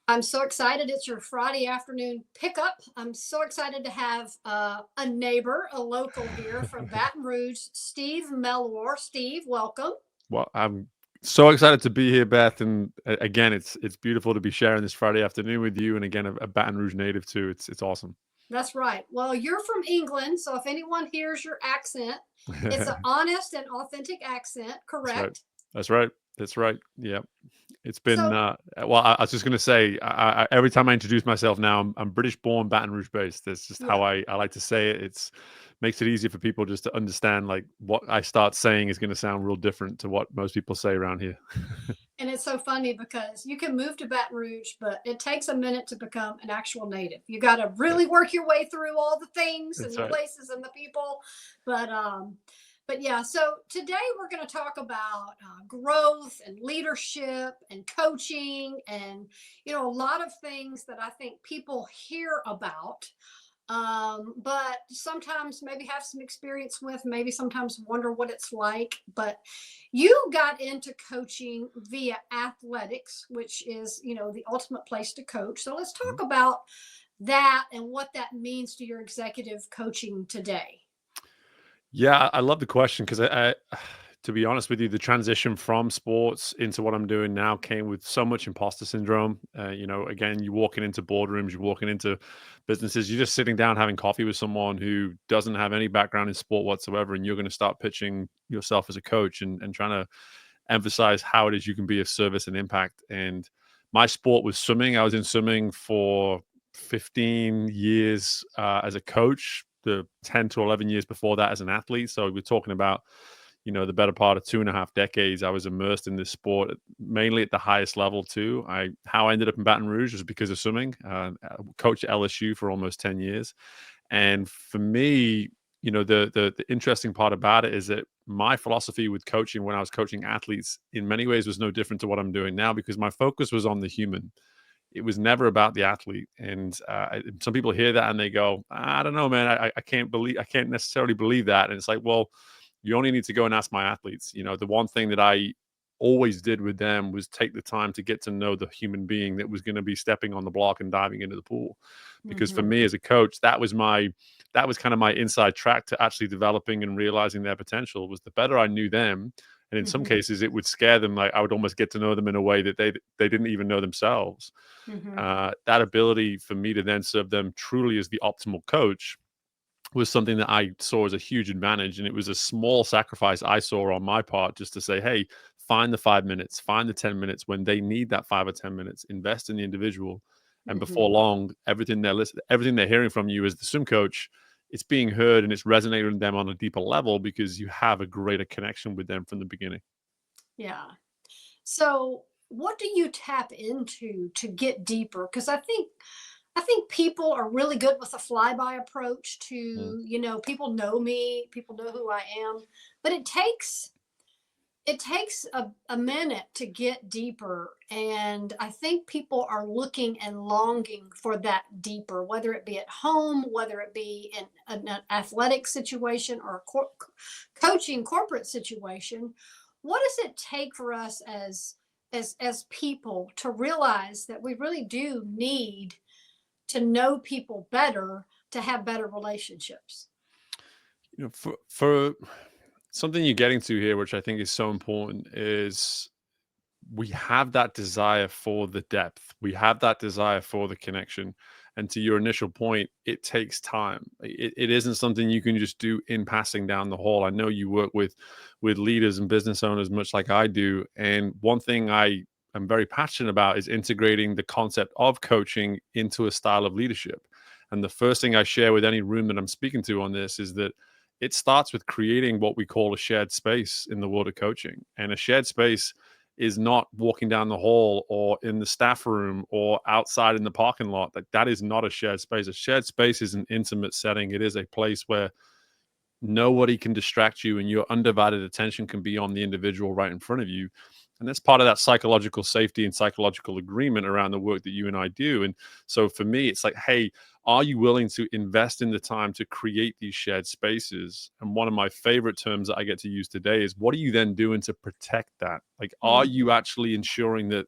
I'm so excited. It's your Friday afternoon pickup. I'm so excited to have a neighbor, a local here from Baton Rouge, Steve Mellor. Steve, welcome. Well, I'm so excited to be here, Beth. And again, it's beautiful to be sharing this Friday afternoon with you. And again, a Baton Rouge native too. It's awesome. That's right. Well, you're from England, so if anyone hears your accent, it's an honest and authentic accent, That's right. correct? That's right. That's right. Yeah. It's been So, well. I was just going to say, every time I introduce myself now, I'm British born, Baton Rouge based. That's just how yeah. I like to say it. It's makes it easier for people just to understand like what I start saying is going to sound real different to what most people say around here. And it's so funny because you can move to Baton Rouge, but it takes a minute to become an actual native. You got to Yeah, really work your way through all the things and that's the right. places and the people. But but yeah. So today we're going to talk about growth and leadership and coaching and a lot of things that I think people hear about, but sometimes maybe have some experience with, maybe sometimes wonder what it's like. But you got into coaching via athletics, which is, the ultimate place to coach. So let's Mhm. talk about that and what that means to your executive coaching today. Yeah, I love the question because to be honest with you, the transition from sports into what I'm doing now came with so much imposter syndrome. Again, you're walking into boardrooms, you're walking into businesses, you're just sitting down having coffee with someone who doesn't have any background in sport whatsoever, and you're going to start pitching yourself as a coach and trying to emphasize how it is you can be of service and impact. And my sport was swimming. I was in swimming for 15 years as a coach, the 10 to 11 years before that as an athlete. So we're talking about, the better part of 2.5 decades. I was immersed in this sport, mainly at the highest level too. How I ended up in Baton Rouge was because of swimming. I coached at LSU for almost 10 years. And for me, the interesting part about it is that my philosophy with coaching when I was coaching athletes in many ways was no different to what I'm doing now because my focus was on the human. It was never about the athlete. And some people hear that and they go, I don't know, man, I can't necessarily believe that. And it's like, well, you only need to go and ask my athletes. The one thing that I always did with them was take the time to get to know the human being that was going to be stepping on the block and diving into the pool. Because for Mm-hmm. me as a coach, that was kind of my inside track to actually developing and realizing their potential. Was the better I knew them, and in some Mm-hmm. cases it would scare them. Like I would almost get to know them in a way that they didn't even know themselves. Mm-hmm. That ability for me to then serve them truly as the optimal coach was something that I saw as a huge advantage. And it was a small sacrifice I saw on my part just to say, hey, find the 5 minutes, find the 10 minutes when they need that 5 or 10 minutes, invest in the individual. And before Mm-hmm. long, everything they're hearing from you as the swim coach, it's being heard and it's resonating with them on a deeper level because you have a greater connection with them from the beginning. Yeah. So, what do you tap into to get deeper? Because I think people are really good with a flyby approach to, Mm. people know me, people know who I am, but it takes a minute to get deeper. And I think people are looking and longing for that deeper, whether it be at home, whether it be in an athletic situation or a coaching corporate situation. What does it take for us as people to realize that we really do need to know people better to have better relationships? For something you're getting to here, which I think is so important, is we have that desire for the depth. We have that desire for the connection. And to your initial point, it takes time. It isn't something you can just do in passing down the hall. I know you work with leaders and business owners much like I do. And one thing I am very passionate about is integrating the concept of coaching into a style of leadership. And the first thing I share with any room that I'm speaking to on this is that it starts with creating what we call a shared space in the world of coaching. And a shared space is not walking down the hall or in the staff room or outside in the parking lot. Like that is not a shared space. A shared space is an intimate setting. It is a place where nobody can distract you and your undivided attention can be on the individual right in front of you. And that's part of that psychological safety and psychological agreement around the work that you and I do. And so for me, it's like, hey, are you willing to invest in the time to create these shared spaces? And one of my favorite terms that I get to use today is what are you then doing to protect that? Like, are Mm. you actually ensuring that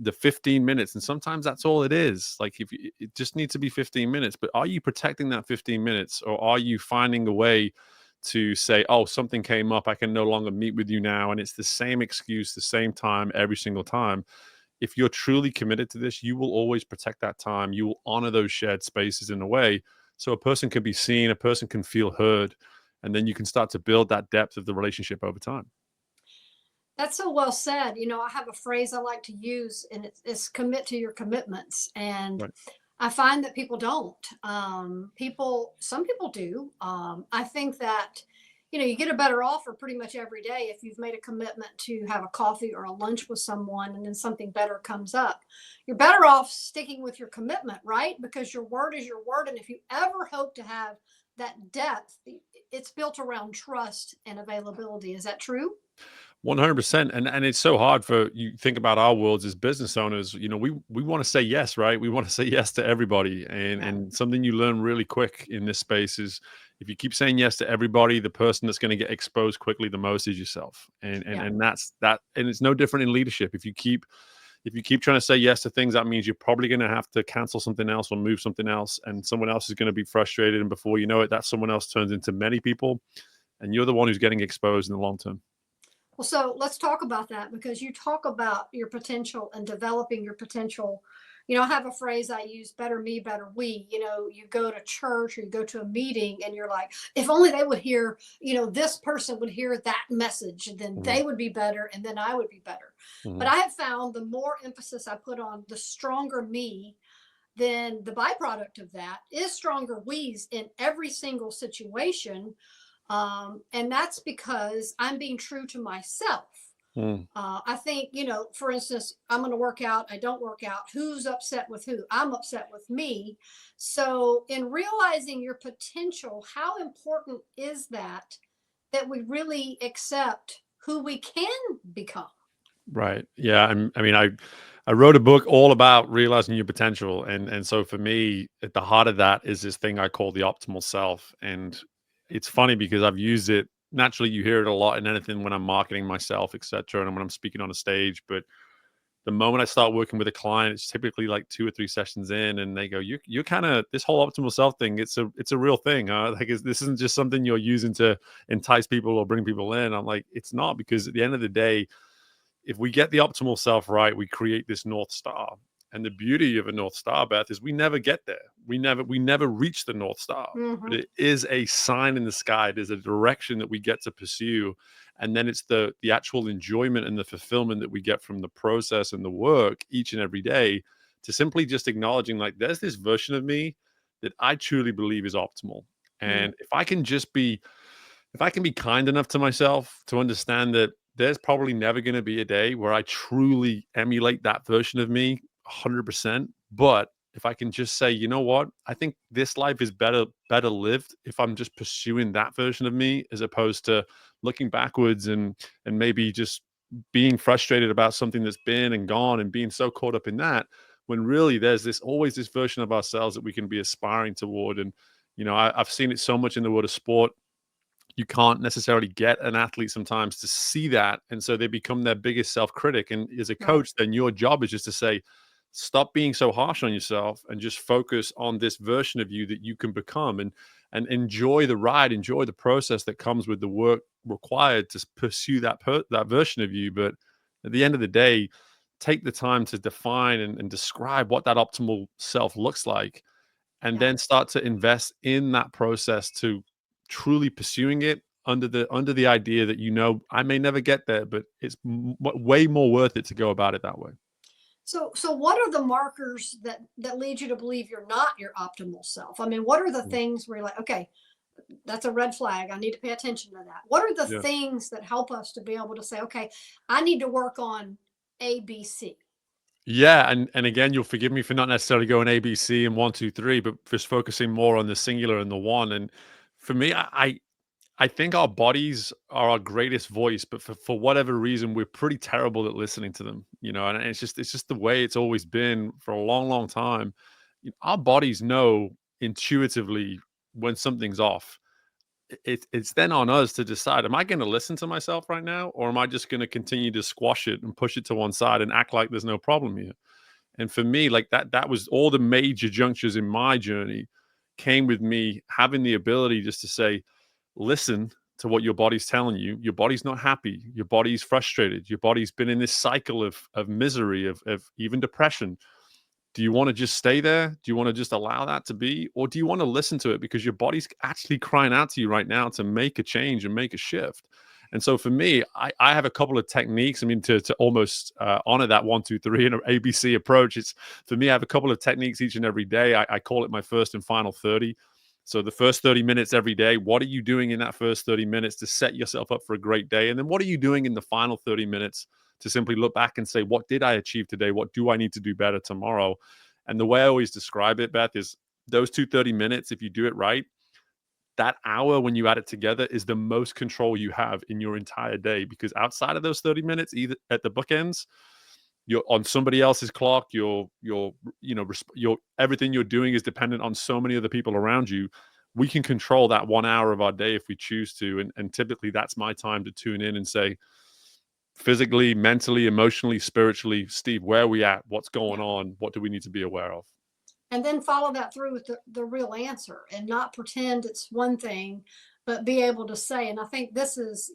the 15 minutes, and sometimes that's all it is. Like if you, it just needs to be 15 minutes, but are you protecting that 15 minutes, or are you finding a way to say, oh, something came up, I can no longer meet with you now, and it's the same excuse, the same time every single time? If you're truly committed to this, you will always protect that time. You will honor those shared spaces in a way so a person can be seen, a person can feel heard, and then you can start to build that depth of the relationship over time. That's so well said. I have a phrase I like to use, and it's commit to your commitments. And Right. I find that people don't. Some people do. I think that, you get a better offer pretty much every day if you've made a commitment to have a coffee or a lunch with someone and then something better comes up. You're better off sticking with your commitment, right? Because your word is your word. And if you ever hope to have that depth, it's built around trust and availability. Is that true? 100%. And it's so hard for you think about our worlds as business owners. We want to say yes, right? We want to say yes to everybody. And Yeah. and something you learn really quick in this space is if you keep saying yes to everybody, the person that's going to get exposed quickly the most is yourself. Yeah. And that's that. And it's no different in leadership. If you keep trying to say yes to things, that means you're probably going to have to cancel something else or move something else, and someone else is going to be frustrated. And before you know it, that someone else turns into many people, and you're the one who's getting exposed in the long term. Well, so let's talk about that because you talk about your potential and developing your potential. I have a phrase I use, better me, better we. You go to church or you go to a meeting and you're like, if only they would hear, this person would hear that message, then Mhm, they would be better and then I would be better. But mhm. I have found the more emphasis I put on the stronger me, then the byproduct of that is stronger we's in every single situation. And that's because I'm being true to myself. Mm, I think, for instance, I'm going to work out, I don't work out. Who's upset with who? I'm upset with me. So, in realizing your potential, how important is that we really accept who we can become? right. Yeah. I mean, I wrote a book all about realizing your potential, and so for me, at the heart of that is this thing I call the optimal self. And it's funny because I've used it naturally. You hear it a lot in anything when I'm marketing myself, etc., and when I'm speaking on a stage. But the moment I start working with a client, it's typically like 2 or 3 sessions in, and they go, "You're kind of this whole optimal self thing. It's a real thing. Huh? Like, this isn't just something you're using to entice people or bring people in." I'm like, it's not, because at the end of the day, if we get the optimal self right, we create this North Star. And the beauty of a North Star, Beth, is we never get there. We never reach the North Star, but Hmm. it is a sign in the sky. It is a direction that we get to pursue. And then it's the actual enjoyment and the fulfillment that we get from the process and the work each and every day, to simply just acknowledging, like, there's this version of me that I truly believe is optimal. Yeah. And if I can be kind enough to myself to understand that there's probably never going to be a day where I truly emulate that version of me 100%. But if I can just say, you know what, I think this life is better lived if I'm just pursuing that version of me, as opposed to looking backwards and maybe just being frustrated about something that's been and gone and being so caught up in that, when really there's this always this version of ourselves that we can be aspiring toward. And I've seen it so much in the world of sport. You can't necessarily get an athlete sometimes to see that, and so they become their biggest self-critic. And as a Right. coach, then your job is just to say, stop being so harsh on yourself and just focus on this version of you that you can become, and enjoy the ride, enjoy the process that comes with the work required to pursue that version of you. But at the end of the day, take the time to define and describe what that optimal self looks like, and Yeah. then start to invest in that process to truly pursuing it, under the idea that, I may never get there, but it's way more worth it to go about it that way. So what are the markers that lead you to believe you're not your optimal self? I mean, what are the Mm. things where you're like, okay, that's a red flag. I need to pay attention to that. What are the Yeah. things that help us to be able to say, okay, I need to work on A, B, C? Yeah, and again, you'll forgive me for not necessarily going ABC and 1, 2, 3, but just focusing more on the singular and the one. And for me, I think our bodies are our greatest voice, but for whatever reason, we're pretty terrible at listening to them. And it's just the way it's always been for a long, long time. Our bodies know intuitively when something's off. it's then on us to decide, am I going to listen to myself right now, or am I just going to continue to squash it and push it to one side and act like there's no problem here? And for me, like that was all the major junctures in my journey came with me having the ability just to say, listen to what your body's telling you. Your body's not happy. Your body's frustrated. Your body's been in this cycle of misery, of even depression. Do you want to just stay there? Do you want to just allow that to be? Or do you want to listen to it because your body's actually crying out to you right now to make a change and make a shift? And so for me, I have a couple of techniques. I mean, to almost honor that 1, 2, 3 and an ABC approach. It's for me, I have a couple of techniques each and every day. I call it my first and final 30. So the first 30 minutes every day, what are you doing in that first 30 minutes to set yourself up for a great day? And then what are you doing in the final 30 minutes to simply look back and say, what did I achieve today? What do I need to do better tomorrow? And the way I always describe it, Beth, is those 30 minutes, if you do it right, that hour when you add it together is the most control you have in your entire day. Because outside of those 30 minutes, either at the bookends, you're on somebody else's clock, your everything you're doing is dependent on so many other people around you. We can control that 1 hour of our day if we choose to. And typically that's my time to tune in and say, physically, mentally, emotionally, spiritually, Steve, where are we at? What's going Yeah. on? What do we need to be aware of? And then follow that through with the real answer and not pretend it's one thing, but be able to say, and I think this is,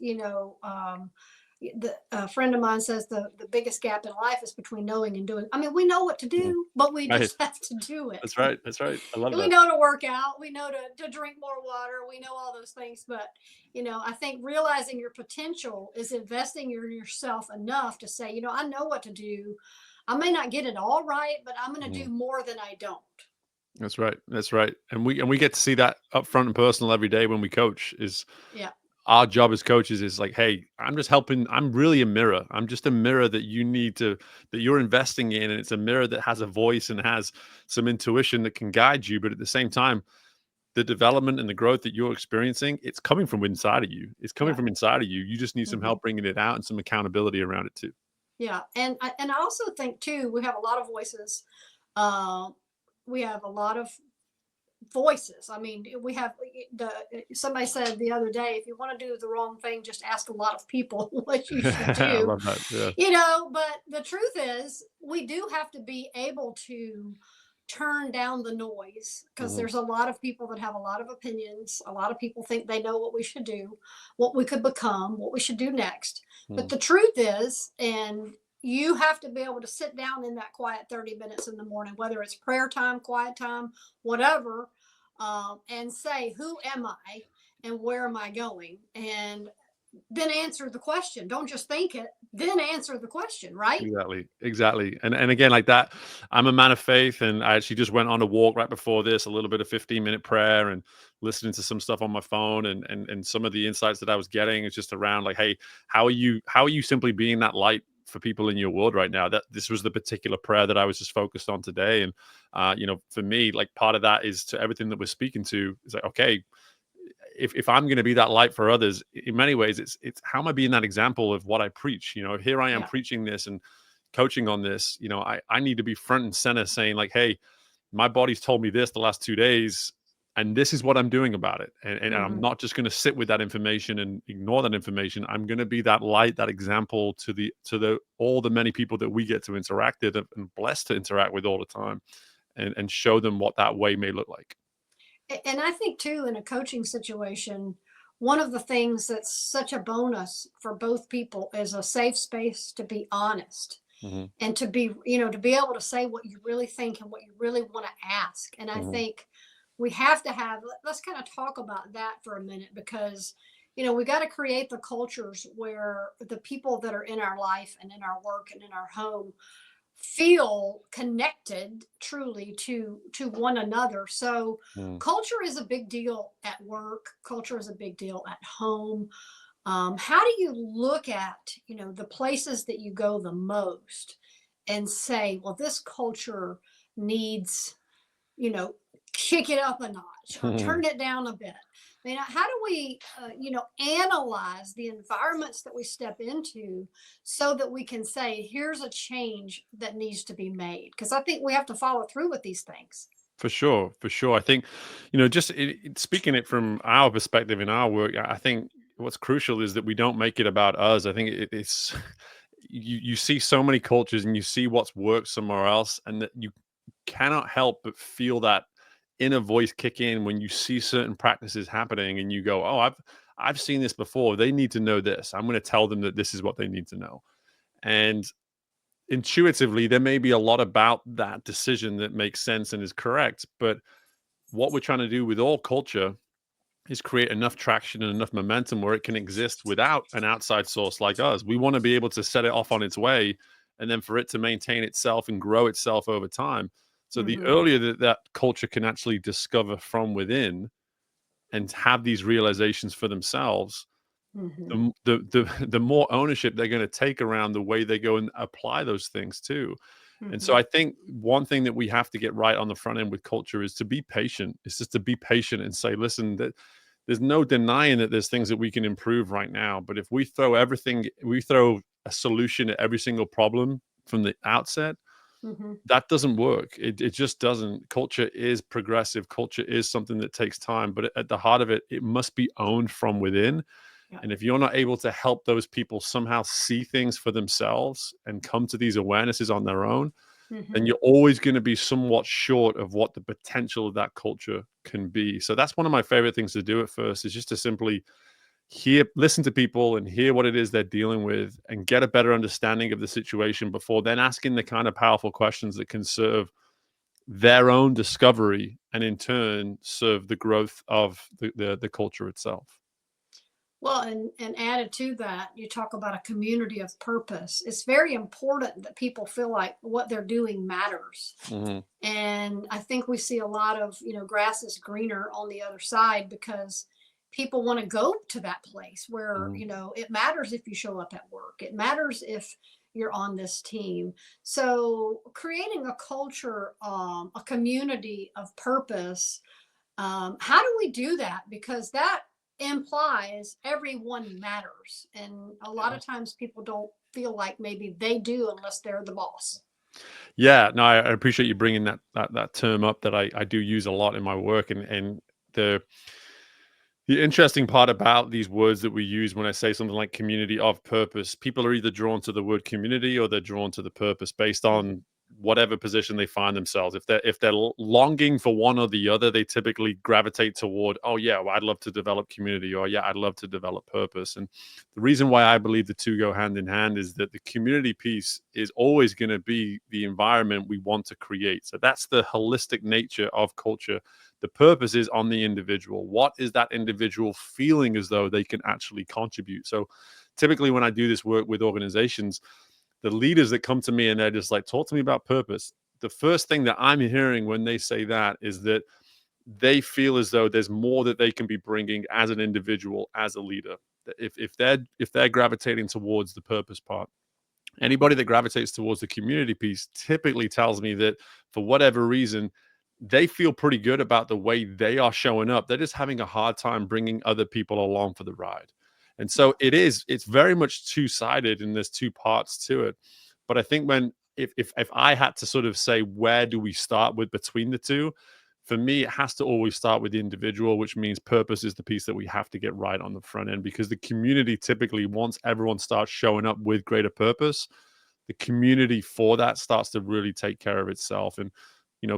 a friend of mine says the biggest gap in life is between knowing and doing. I mean, we know what to Mhm. do, but we Right. just have to do it. That's right. That's right. I love We that. know to work out, we know to drink more water, we know all those things. But, I think realizing your potential is investing in yourself enough to say, I know what to do. I may not get it all right, but I'm going to Mhm. do more than I don't. That's right. That's right. And we get to see that up front and personal every day when we coach. Is Yeah. our job as coaches is like, hey, I'm just helping. I'm really a mirror. I'm just a mirror that you're investing in. And it's a mirror that has a voice and has some intuition that can guide you. But at the same time, the development and the growth that you're experiencing, it's coming from inside of you. It's coming Yeah. from inside of you. You just need some Hmm. help bringing it out and some accountability around it too. Yeah. And I also think too, we have a lot of voices. Uh, we have a lot of voices. I mean, we have the somebody said the other day, if you want to do the wrong thing, just ask a lot of people what you should I do. love that. Yeah. But the truth is, we do have to be able to turn down the noise because Mhm. there's a lot of people that have a lot of opinions. A lot of people think they know what we should do, what we could become, what we should do next. But Mhm. the truth is, and you have to be able to sit down in that quiet 30 minutes in the morning, whether it's prayer time, quiet time, whatever, and say, who am I and where am I going? And then answer the question. Don't just think it, then answer the question, right? Exactly, exactly. And again, like that, I'm a man of faith, and I actually just went on a walk right before this, a little bit of 15-minute prayer and listening to some stuff on my phone, and some of the insights that I was getting is just around like, hey, how are you simply being that light for people in your world right now? That this was the particular prayer that I was just focused on today. And for me, like part of that is to everything that we're speaking to is like, okay, if I'm going to be that light for others, in many ways, it's how am I being that example of what I preach? Here I am Yeah. preaching this and coaching on this. I need to be front and center saying like, hey, my body's told me this the last 2 days, and this is what I'm doing about it. And I'm Hmm. not just going to sit with that information and ignore that information. I'm going to be that light, that example to the all the many people that we get to interact with and blessed to interact with all the time, and show them what that way may look like. And I think too, in a coaching situation, one of the things that's such a bonus for both people is a safe space to be honest Hmm. and to be able to say what you really think and what you really want to ask. And I Hmm. think we have to have, let's kind of talk about that for a minute because, we got to create the cultures where the people that are in our life and in our work and in our home feel connected truly to one another. So culture is a big deal at work, culture is a big deal at home. How do you look at the places that you go the most and say, well, this culture needs, you know, kick it up a notch or Hmm. turn it down a bit? I mean, how do we, analyze the environments that we step into so that we can say, here's a change that needs to be made? Because I think we have to follow through with these things. For sure, for sure. I think, just speaking it from our perspective in our work, I think what's crucial is that we don't make it about us. I think it's you see so many cultures and you see what's worked somewhere else, and that you cannot help but feel that inner voice kick in when you see certain practices happening, and you go, "Oh, I've seen this before. They need to know this. I'm going to tell them that this is what they need to know." And intuitively, there may be a lot about that decision that makes sense and is correct, but what we're trying to do with all culture is create enough traction and enough momentum where it can exist without an outside source like us. We want to be able to set it off on its way, and then for it to maintain itself and grow itself over time. So the Hmm. earlier that culture can actually discover from within and have these realizations for themselves, Hmm. the more ownership they're going to take around the way they go and apply those things too. And so Hmm. I think one thing that we have to get right on the front end with culture is to be patient. It's just to be patient and say, listen, that there's no denying that there's things that we can improve right now. But if we throw a solution to every single problem from the outset, Hmm. that doesn't work. It just doesn't. Culture is progressive. Culture is something that takes time, but at the heart of it, it must be owned from within. Yeah. And if you're not able to help those people somehow see things for themselves and come to these awarenesses on their own, then Hmm. you're always going to be somewhat short of what the potential of that culture can be. So that's one of my favorite things to do at first, is just to simply listen to people and hear what it is they're dealing with and get a better understanding of the situation before then asking the kind of powerful questions that can serve their own discovery and in turn serve the growth of the culture itself. Well, and added to that, you talk about a community of purpose. It's very important that people feel like what they're doing matters. Hmm. And I think we see a lot of, grass is greener on the other side because people want to go to that place where, Hmm. it matters if you show up at work. It matters if you're on this team. So creating a culture, a community of purpose, how do we do that? Because that implies everyone matters. And a lot of times people don't feel like maybe they do unless they're the boss. Yeah, no, I appreciate you bringing that term up that I do use a lot in my work, and the the interesting part about these words that we use when I say something like community of purpose, people are either drawn to the word community or they're drawn to the purpose based Mhm. on whatever position they find themselves. If they're longing for one or the other, they typically gravitate toward, oh yeah, well, I'd love to develop community, or yeah, I'd love to develop purpose. And the reason why I believe the two go hand in hand is that the community piece is always going to be the environment we want to create. So that's the holistic nature of culture. The purpose is on the individual. What is that individual feeling as though they can actually contribute? So typically when I do this work with organizations, the leaders that come to me and they're just like, talk to me about purpose. The first thing that I'm hearing when they say that is that they feel as though there's more that they can be bringing as an individual, as a leader. If they're gravitating towards the purpose part, anybody that gravitates towards the community piece typically tells me that for whatever reason, they feel pretty good about the way they are showing up. They're just having a hard time bringing other people along for the ride. And Yeah. so it's very much two-sided and there's two parts to it. But I think when if I had to sort of say where do we start with between the two, for me it has to always start with the individual, which means purpose is the piece that we have to get right on the front end, because the community typically, once everyone starts showing up with greater purpose, the community for that starts to really take care of itself. And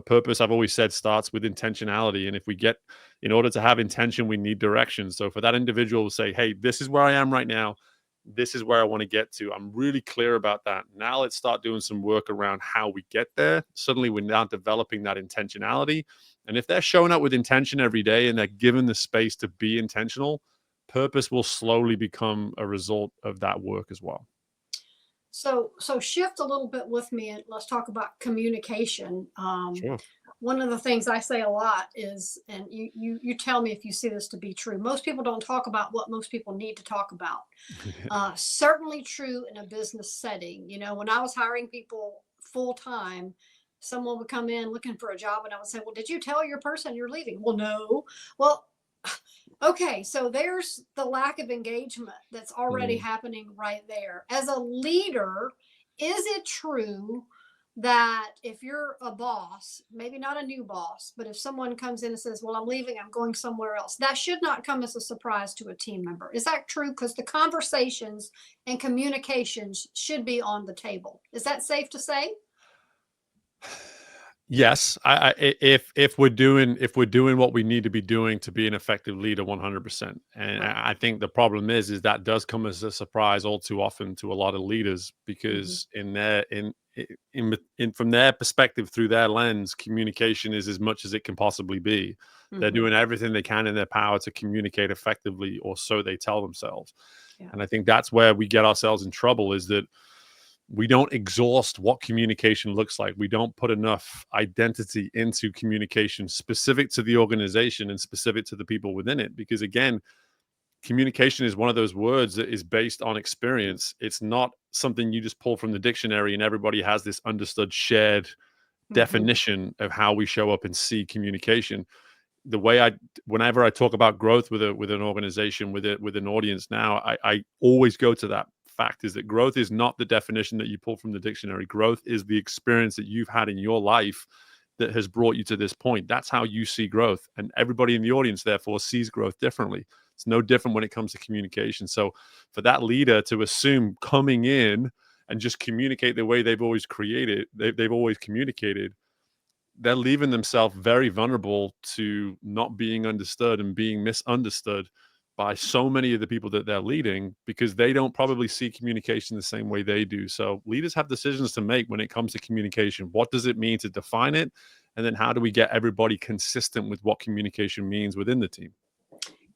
purpose, I've always said, starts with intentionality. And if we get, in order to have intention, we need direction. So for that individual to say, hey, this is where I am right now, this is where I want to get to, I'm really clear about that. Now let's start doing some work around how we get there. Suddenly we're now developing that intentionality. And if they're showing up with intention every day and they're given the space to be intentional, purpose will slowly become a result of that work as well. So shift a little bit with me and let's talk about communication. Sure. One of the things I say a lot is, and you tell me if you see this to be true. Most people don't talk about what most people need to talk about. Certainly true in a business setting. When I was hiring people full time, someone would come in looking for a job, and I would say, "Well, did you tell your person you're leaving?" "Well, no." "Well, okay, so there's the lack of engagement that's already Mhm. happening right there. As a leader, is it true that if you're a boss, maybe not a new boss, but if someone comes in and says, well, I'm leaving, I'm going somewhere else, that should not come as a surprise to a team member. Is that true? Because the conversations and communications should be on the table. Is that safe to say? Yes, if we're doing what we need to be doing to be an effective leader, 100%. And Right. I think the problem is that does come as a surprise all too often to a lot of leaders Hmm. because in from their perspective through their lens, communication is as much as it can possibly be. They're Hmm. doing everything they can in their power to communicate effectively, or so they tell themselves. Yeah. And I think that's where we get ourselves in trouble is that we don't exhaust what communication looks like. We don't put enough identity into communication specific to the organization and specific to the people within it. Because again, communication is one of those words that is based on experience. It's not something you just pull from the dictionary and everybody has this understood shared Hmm. definition of how we show up and see communication. The way I Whenever I talk about growth with an organization, with an audience now, I always go to that fact is that growth is not the definition that you pull from the dictionary. Growth is the experience that you've had in your life that has brought you to this point. That's how you see growth. And everybody in the audience, therefore, sees growth differently. It's no different when it comes to communication. So for that leader to assume coming in and just communicate the way they've always communicated, they're leaving themselves very vulnerable to not being understood and being misunderstood by so many of the people that they're leading because they don't probably see communication the same way they do. So leaders have decisions to make when it comes to communication. What does it mean to define it? And then how do we get everybody consistent with what communication means within the team?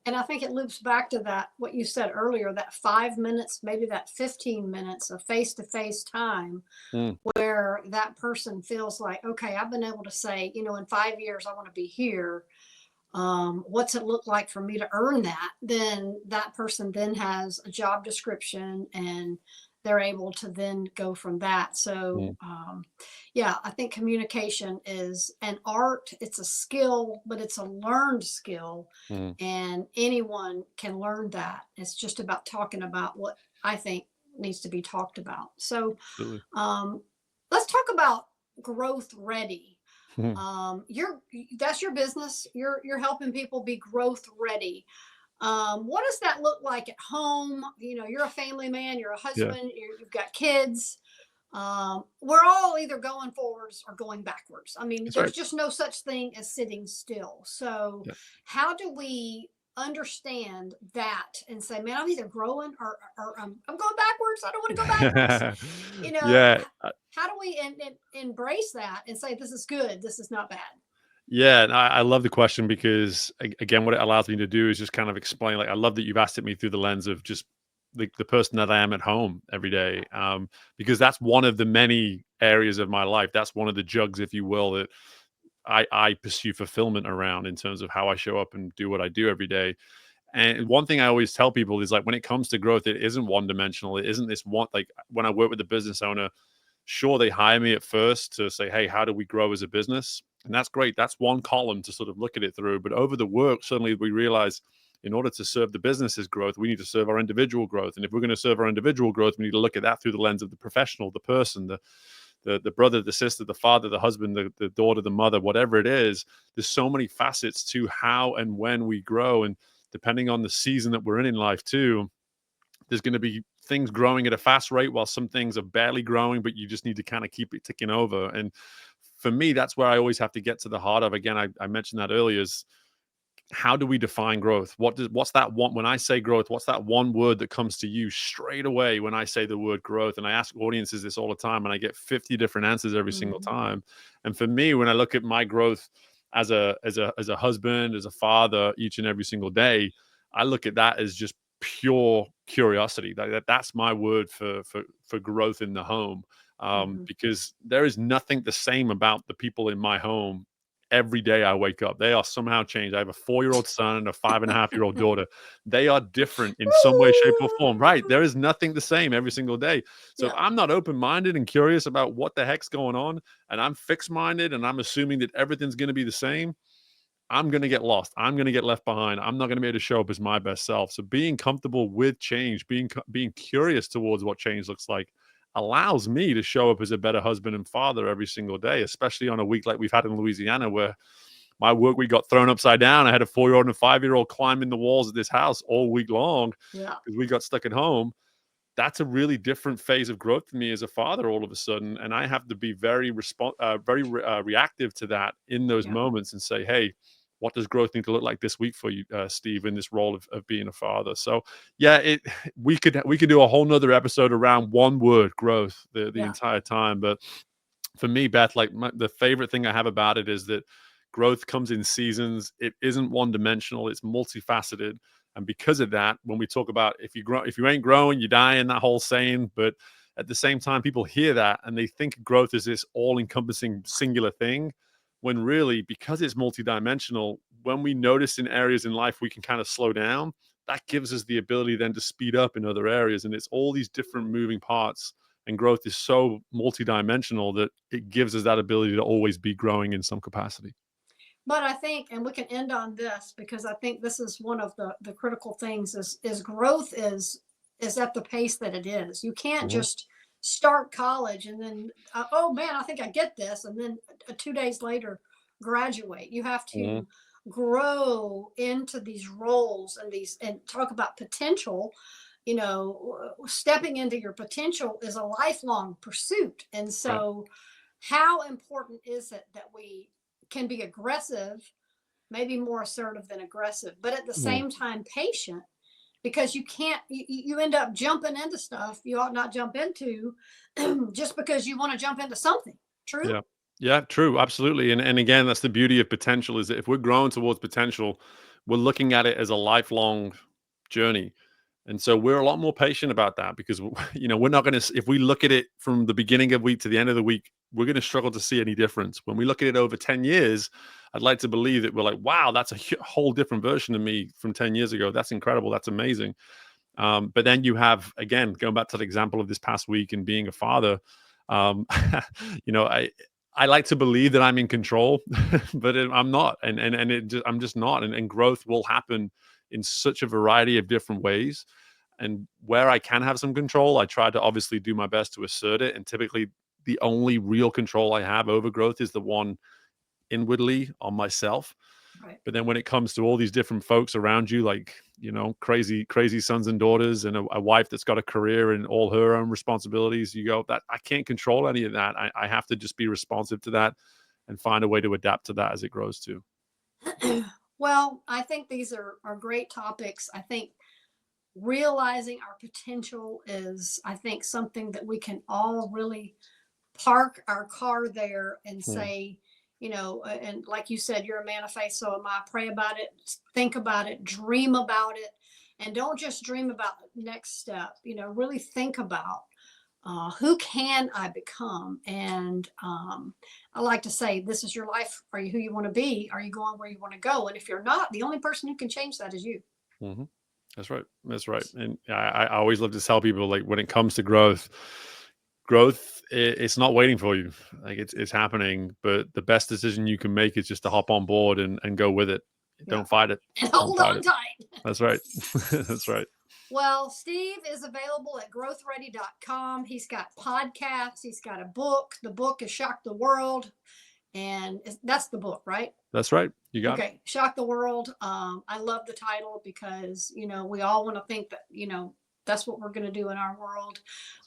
And I think it loops back to that, what you said earlier, that 5 minutes, maybe that 15 minutes of face to face time Mm, where that person feels like, okay, I've been able to say, in 5 years, I want to be here. What's it look like for me to earn that? Then that person then has a job description and they're able to then go from that. So, mm, yeah, I think communication is an art, it's a skill, but it's a learned skill. mm, And anyone can learn that. It's just about talking about what I think needs to be talked about. So, absolutely. um, let's talk about growth ready. Mhm. You're That's your business. You're helping people be growth ready. What does that look like at home? You're a family man, you're a Yeah, husband, you've got kids. We're all either going forwards or going backwards. I mean, that's there's right. just no such thing as sitting still. So, Yeah. how do we understand that and say, man, I'm either growing or I'm going backwards. I don't want to go backwards. You know, Yeah. how do we embrace that and say, this is good, this is not bad? Yeah, and I love the question because again, what it allows me to do is just kind of explain. Like, I love that you've asked it me through the lens of just the person that I am at home every day, because that's one of the many areas of my life. That's one of the jugs, if you will, that I pursue fulfillment around in terms of how I show up and do what I do every day. And one thing I always tell people is like when it comes to growth, it isn't one dimensional. It isn't this one like when I work with a business owner. Sure, they hire me at first to say, hey, how do we grow as a business? And that's great. That's one column to sort of look at it through. But over the work, suddenly we realize in order to serve the business's growth, we need to serve our individual growth. And if we're going to serve our individual growth, we need to look at that through the lens of the professional, the person, the brother, the sister, the father, the husband, the daughter, the mother, whatever it is. There's so many facets to how and when we grow. And depending on the season that we're in life, too, there's going to be things growing at a fast rate while some things are barely growing, but you just need to kind of keep it ticking over. And for me, that's where I always have to get to the heart of. Again, I mentioned that earlier is how do we define growth? What's that one when I say growth, what's that one word that comes to you straight away when I say the word growth? And I ask audiences this all the time and I get 50 different answers every single Mhm. time. And for me, when I look at my growth as a husband, as a father each and every single day, I look at that as just pure curiosity. That's my word for growth in the home. Mhm. Because there is nothing the same about the people in my home every day I wake up. They are somehow changed. I have a 4-year-old son and a 5.5-year-old daughter. They are different in some way, shape, or form. Right. There is nothing the same every single day. So if Yeah. I'm not open minded and curious about what the heck's going on, and I'm fixed minded and I'm assuming that everything's going to be the same, I'm going to get lost. I'm going to get left behind. I'm not going to be able to show up as my best self. So being comfortable with change, being curious towards what change looks like, allows me to show up as a better husband and father every single day, especially on a week like we've had in Louisiana, where my work week got thrown upside down. I had a 4-year-old and a 5-year-old climbing the walls of this house all week long Yeah. because we got stuck at home. That's a really different phase of growth for me as a father all of a sudden, and I have to be very reactive to that in those Yeah. moments and say, hey, what does growth need to look like this week for you, Steve, in this role of being a father? So yeah, we could do a whole nother episode around one word, growth, the Yeah. entire time. But for me, Beth, like the favorite thing I have about it is that growth comes in seasons. It isn't one dimensional, it's multifaceted. And because of that, when we talk about if you ain't growing, you're dying, that whole saying, but at the same time, people hear that and they think growth is this all encompassing singular thing. When really, because it's multidimensional, when we notice in areas in life we can kind of slow down, that gives us the ability then to speed up in other areas. And it's all these different moving parts, and growth is so multidimensional that it gives us that ability to always be growing in some capacity. But I think, and we can end on this because I think this is one of the critical things is growth is at the pace that it is. You can't Mhm. just start college and then oh man, I think I get this, and then 2 days later graduate. You have Mhm. to grow into these roles and these and talk about potential. Stepping into your potential is a lifelong pursuit, and Right. so how important is it that we can be aggressive, maybe more assertive than aggressive, but at the Mhm. same time patient, because you can't you end up jumping into stuff you ought not jump into just because you want to jump into something. True. Yeah. Yeah, true. Absolutely. And again, that's the beauty of potential, is that if we're growing towards potential, we're looking at it as a lifelong journey. And so we're a lot more patient about that because we're not going to, if we look at it from the beginning of week to the end of the week, we're going to struggle to see any difference. When we look at it over 10 years, I'd like to believe that we're like, wow, that's a whole different version of me from 10 years ago. That's incredible. That's amazing. But then you have, again, going back to the example of this past week and being a father, um, I like to believe that I'm in control, but I'm not, I'm just not. And growth will happen in such a variety of different ways. And where I can have some control, I try to obviously do my best to assert it. And typically, the only real control I have over growth is the one inwardly on myself. Right. But then when it comes to all these different folks around you, like, crazy sons and daughters, and a wife that's got a career and all her own responsibilities, you go, that I can't control any of that. I have to just be responsive to that and find a way to adapt to that as it grows too. Well, I think these are great topics. I think realizing our potential is, I think, something that we can all really park our car there and Hmm. say, and like you said, you're a man of faith, so am I. Pray about it, think about it, dream about it, and don't just dream about the next step. Really think about who can I become. And I like to say, this is your life. Are you who you want to be? Are you going where you want to go? And if you're not, the only person who can change that is you. Hmm. That's right. That's right. And I always love to tell people, like, when it comes to growth, it's not waiting for you. Like, it's happening. But the best decision you can make is just to hop on board and go with it. Yeah. Don't fight it. And Don't hold fight on it. tight. That's right. That's right. Well, Steve is available at growthready.com. He's got podcasts, he's got a book. The book is Shock the World. And that's the book, right? That's right. You got it. Okay, Shock the World. I love the title because, we all want to think that, that's what we're going to do in our world.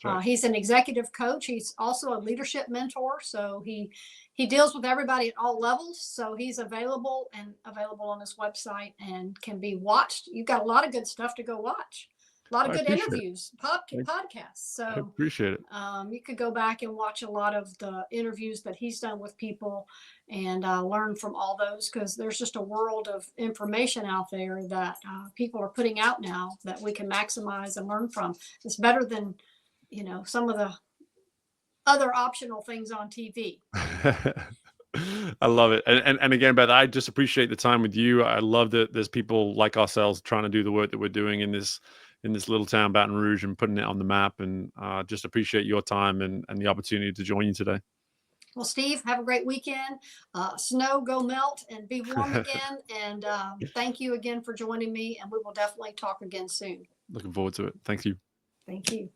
That's right. He's an executive coach. He's also a leadership mentor. So he deals with everybody at all levels. So he's available on his website and can be watched. You've got a lot of good stuff to go watch. A lot of I good appreciate it. interviews, I podcasts. I So appreciate it. you could go back and watch a lot of the interviews that he's done with people and learn from all those, because there's just a world of information out there that people are putting out now that we can maximize and learn from. It's better than, some of the other optional things on TV. I love it. And again, Beth, I just appreciate the time with you. I love that there's people like ourselves trying to do the work that we're doing in this little town, Baton Rouge, and putting it on the map. And just appreciate your time and the opportunity to join you today. Well, Steve, have a great weekend. Snow, go melt and be warm again. And thank you again for joining me. And we will definitely talk again soon. Looking forward to it. Thank you. Thank you.